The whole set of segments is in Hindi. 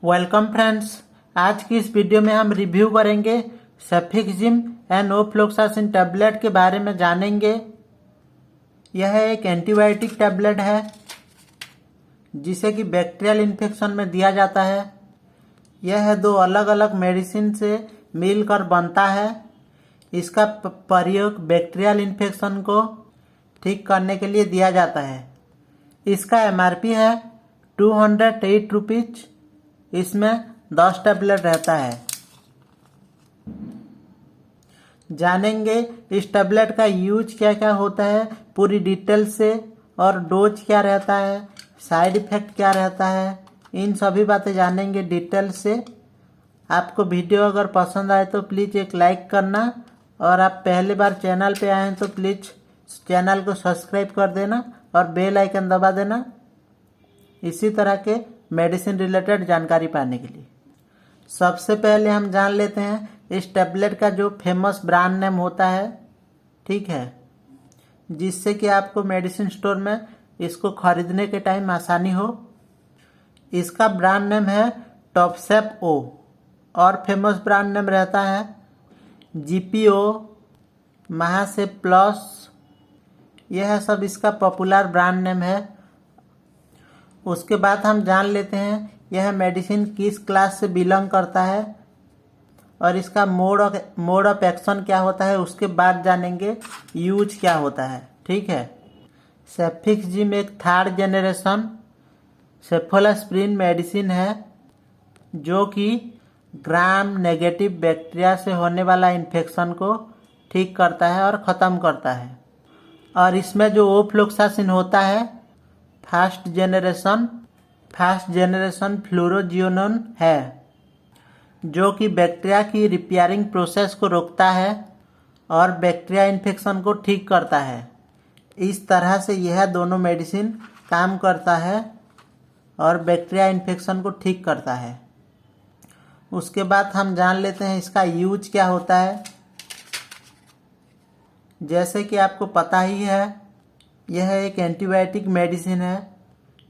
Welcome friends. आज की इस वीडियो में हम रिव्यू करेंगे सेफिक्सिम एंड ओफ्लोक्सासिन टैबलेट के बारे में जानेंगे। यह एक एंटीबायोटिक टैबलेट है जिसे कि बैक्टीरियल इन्फेक्शन में दिया जाता है। यह दो अलग अलग मेडिसिन से मिलकर बनता है। इसका प्रयोग बैक्टीरियल इन्फेक्शन को ठीक करने के लिए दिया जाता है। इसका एमआरपी है 208 रुपीज। इसमें 10 टैबलेट रहता है। जानेंगे इस टैबलेट का यूज क्या क्या होता है पूरी डिटेल से, और डोज क्या रहता है, साइड इफेक्ट क्या रहता है, इन सभी बातें जानेंगे डिटेल से। आपको वीडियो अगर पसंद आए तो प्लीज़ एक लाइक करना, और आप पहली बार चैनल पे आए हैं तो प्लीज़ चैनल को सब्सक्राइब कर देना और बेल आइकन दबा देना इसी तरह के मेडिसिन रिलेटेड जानकारी पाने के लिए। सबसे पहले हम जान लेते हैं इस टैबलेट का जो फेमस ब्रांड नेम होता है, ठीक है, जिससे कि आपको मेडिसिन स्टोर में इसको खरीदने के टाइम आसानी हो। इसका ब्रांड नेम है टॉपसेप ओ, और फेमस ब्रांड नेम रहता है जीपीओ, महासेप प्लस। यह सब इसका पॉपुलर ब्रांड नेम है। उसके बाद हम जान लेते हैं यह मेडिसिन किस क्लास से बिलोंग करता है और इसका मोड ऑफ एक्शन क्या होता है। उसके बाद जानेंगे यूज क्या होता है, ठीक है। सेफिक्सिम एक 3rd जनरेशन सेफोलोस्पिरिन मेडिसिन है जो कि ग्राम नेगेटिव बैक्टीरिया से होने वाला इन्फेक्शन को ठीक करता है और ख़त्म करता है। और इसमें जो ओफ्लोक्सासिन होता है फर्स्ट जनरेशन फ्लोरोजिनोन है, जो कि बैक्टीरिया की रिपेयरिंग प्रोसेस को रोकता है और बैक्टीरिया इन्फेक्शन को ठीक करता है। इस तरह से यह दोनों मेडिसिन काम करता है और बैक्टीरिया इन्फेक्शन को ठीक करता है। उसके बाद हम जान लेते हैं इसका यूज क्या होता है। जैसे कि आपको पता ही है यह एक एंटीबायोटिक मेडिसिन है।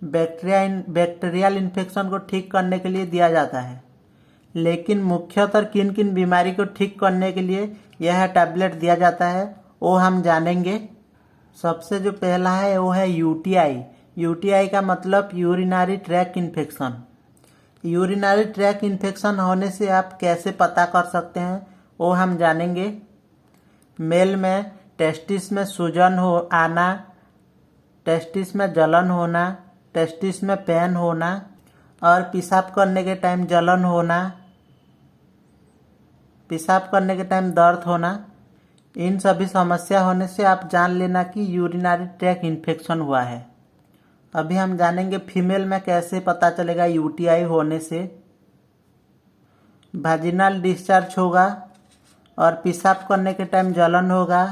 बैक्टीरियल इन्फेक्शन को ठीक करने के लिए दिया जाता है, लेकिन मुख्यतः किन किन बीमारी को ठीक करने के लिए यह टैबलेट दिया जाता है वो हम जानेंगे। सबसे जो पहला है वो है यूटीआई। यूटीआई का मतलब urinary tract infection. Urinary tract infection होने से आप कैसे पता कर सकते हैं वो हम जानेंगे। मेल में टेस्टिस में सूजन आना, टेस्टिस में जलन होना, टेस्टिस में पेन होना, और पेशाब करने के टाइम जलन होना, पेशाब करने के टाइम दर्द होना। इन सभी समस्या होने से आप जान लेना कि यूरिनरी ट्रैक्ट इन्फेक्शन हुआ है। अभी हम जानेंगे फीमेल में कैसे पता चलेगा यूटीआई होने से। वाजिनल डिस्चार्ज होगा और पेशाब करने के टाइम जलन होगा,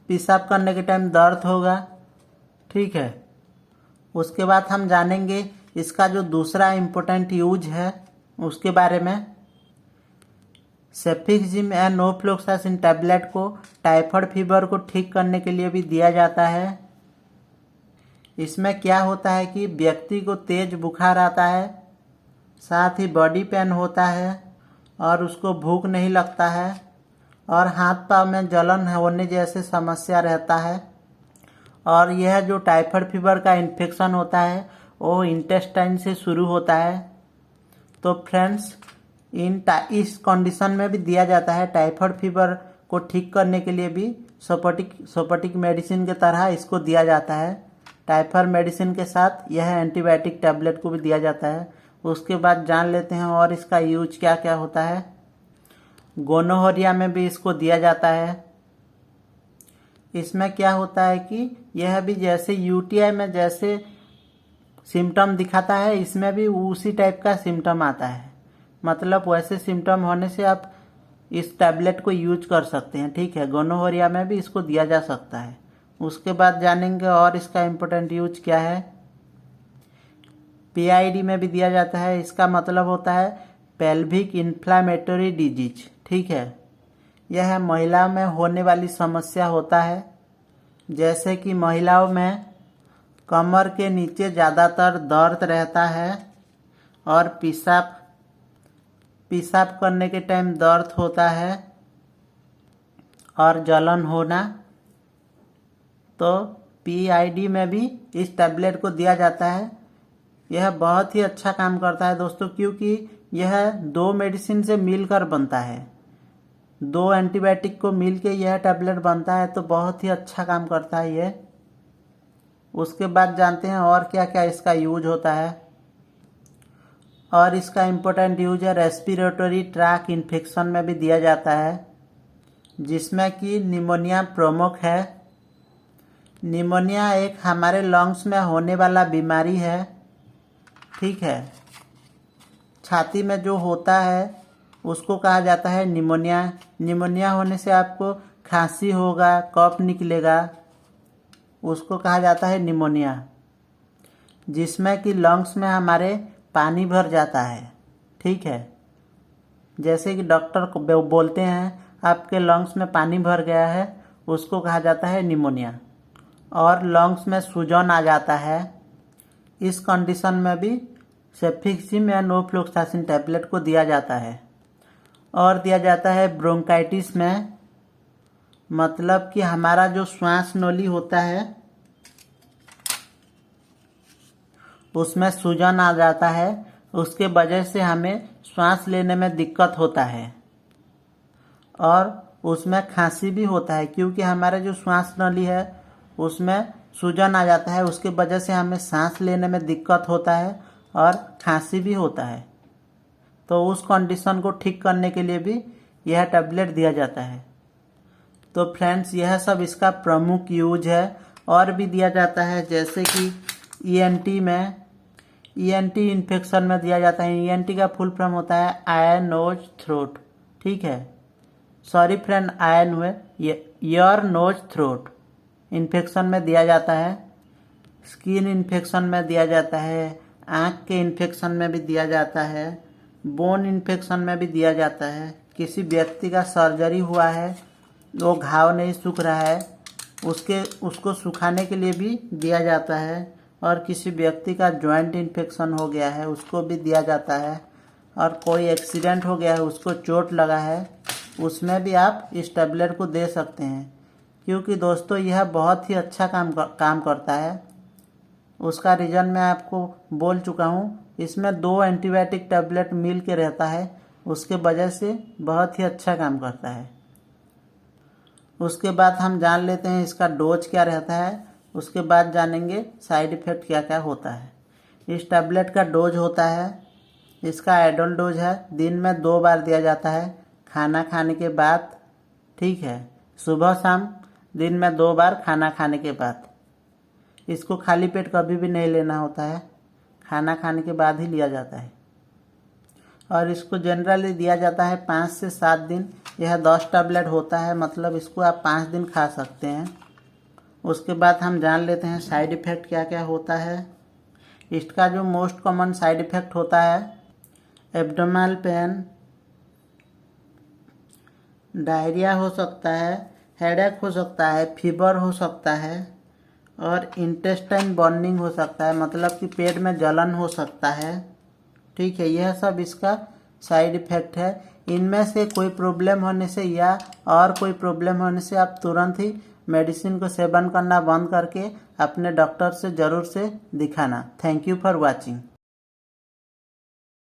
पेशाब करने के टाइम दर्द होगा, ठीक है। उसके बाद हम जानेंगे इसका जो दूसरा इम्पोर्टेंट यूज है उसके बारे में। सेफिक्सिम एंड ओफ्लोक्सासिन टैबलेट को टाइफाइड फीवर को ठीक करने के लिए भी दिया जाता है। इसमें क्या होता है कि व्यक्ति को तेज बुखार आता है, साथ ही बॉडी पेन होता है और उसको भूख नहीं लगता है, और हाथ पांव में जलन होने जैसे समस्या रहता है। और यह जो टाइफाइड फीवर का इन्फेक्शन होता है वो इंटेस्टाइन से शुरू होता है। तो फ्रेंड्स इस कंडीशन में भी दिया जाता है। टाइफाइड फीवर को ठीक करने के लिए भी सोपोटिक मेडिसिन के तरह इसको दिया जाता है। टाइफाइड मेडिसिन के साथ यह एंटीबायोटिक टैबलेट को भी दिया जाता है। उसके बाद जान लेते हैं और इसका यूज क्या क्या होता है। गोनोहोरिया में भी इसको दिया जाता है। इसमें क्या होता है कि यह भी जैसे यूटीआई में जैसे सिम्टम दिखाता है, इसमें भी उसी टाइप का सिम्टम आता है। मतलब वैसे सिम्टम होने से आप इस टैबलेट को यूज कर सकते हैं, ठीक है। गोनोहोरिया में भी इसको दिया जा सकता है। उसके बाद जानेंगे और इसका इम्पोर्टेंट यूज क्या है। पीआईडी में भी दिया जाता है। इसका मतलब होता है पेल्विक इन्फ्लामेटरी डिजीज, ठीक है। यह महिला में होने वाली समस्या होता है। जैसे कि महिलाओं में कमर के नीचे ज़्यादातर दर्द रहता है, और पेशाब करने के टाइम दर्द होता है और जलन होना, तो PID में भी इस टैबलेट को दिया जाता है। यह बहुत ही अच्छा काम करता है दोस्तों, क्योंकि यह 2 मेडिसिन से मिलकर बनता है। 2 एंटीबायोटिक को मिलके यह टैबलेट बनता है, तो बहुत ही अच्छा काम करता है ये। उसके बाद जानते हैं और क्या क्या इसका यूज होता है। और इसका इम्पोर्टेंट यूज है रेस्पिरेटरी ट्रैक इन्फेक्शन में भी दिया जाता है, जिसमें कि निमोनिया प्रमुख है। निमोनिया एक हमारे लंग्स में होने वाला बीमारी है, ठीक है। छाती में जो होता है उसको कहा जाता है निमोनिया। निमोनिया होने से आपको खांसी होगा, कफ निकलेगा, उसको कहा जाता है निमोनिया, जिसमें कि लंग्स में हमारे पानी भर जाता है, ठीक है। जैसे कि डॉक्टर को बोलते हैं आपके लंग्स में पानी भर गया है, उसको कहा जाता है निमोनिया। और लंग्स में सूजन आ जाता है, इस कंडीशन में भी सेफ्ट्रिक्सिम या नोफ्लॉक्सासिन टैबलेट को दिया जाता है। और दिया जाता है ब्रोंकाइटिस में, मतलब कि हमारा जो श्वास नली होता है उसमें सूजन आ जाता है, उसके वजह से हमें श्वास लेने में दिक्कत होता है। और उसमें खांसी भी होता है, क्योंकि हमारा जो श्वास नली है उसमें सूजन आ जाता है, उसके वजह से हमें सांस लेने में दिक्कत होता है और खांसी भी होता है। तो उस कंडीशन को ठीक करने के लिए भी यह टैबलेट दिया जाता है। तो फ्रेंड्स, यह सब इसका प्रमुख यूज है। और भी दिया जाता है, जैसे कि ENT में, ENT इन्फेक्शन में दिया जाता है। ENT का फुल फॉर्म होता है आई नोज थ्रोट, ठीक है। सॉरी फ्रेंड, आई हुए ईयर नोज थ्रोट इन्फेक्शन में दिया जाता है। स्किन इन्फेक्शन में दिया जाता है, आँख के इन्फेक्शन में भी दिया जाता है, बोन इन्फेक्शन में भी दिया जाता है। किसी व्यक्ति का सर्जरी हुआ है, वो घाव नहीं सूख रहा है, उसको सुखाने के लिए भी दिया जाता है। और किसी व्यक्ति का जॉइंट इन्फेक्शन हो गया है, उसको भी दिया जाता है। और कोई एक्सीडेंट हो गया है, उसको चोट लगा है, उसमें भी आप इस टैबलेट को दे सकते हैं। क्योंकि दोस्तों यह बहुत ही अच्छा काम करता है। उसका रीज़न मैं आपको बोल चुका हूँ। इसमें 2 एंटीबायोटिक टैबलेट मिल के रहता है, उसके वजह से बहुत ही अच्छा काम करता है। उसके बाद हम जान लेते हैं इसका डोज क्या रहता है, उसके बाद जानेंगे साइड इफ़ेक्ट क्या क्या होता है। इस टैबलेट का डोज होता है, इसका एडल्ट डोज है, दिन में 2 बार दिया जाता है, खाना खाने के बाद, ठीक है। सुबह शाम, दिन में 2 बार खाना खाने के बाद। इसको खाली पेट कभी भी नहीं लेना होता है, खाना खाने के बाद ही लिया जाता है। और इसको जनरली दिया जाता है 5 से 7 दिन। यह 10 टैबलेट होता है, मतलब इसको आप 5 दिन खा सकते हैं। उसके बाद हम जान लेते हैं साइड इफ़ेक्ट क्या क्या होता है। इसका जो मोस्ट कॉमन साइड इफ़ेक्ट होता है, एब्डोमिनल पेन, डायरिया हो सकता है, हेडेक हो सकता है, फीवर हो सकता है, और इंटेस्टाइन बर्निंग हो सकता है, मतलब कि पेट में जलन हो सकता है, ठीक है। यह सब इसका साइड इफ़ेक्ट है। इनमें से कोई प्रॉब्लम होने से या और कोई प्रॉब्लम होने से आप तुरंत ही मेडिसिन को सेवन करना बंद करके अपने डॉक्टर से ज़रूर से दिखाना। Thank you for watching.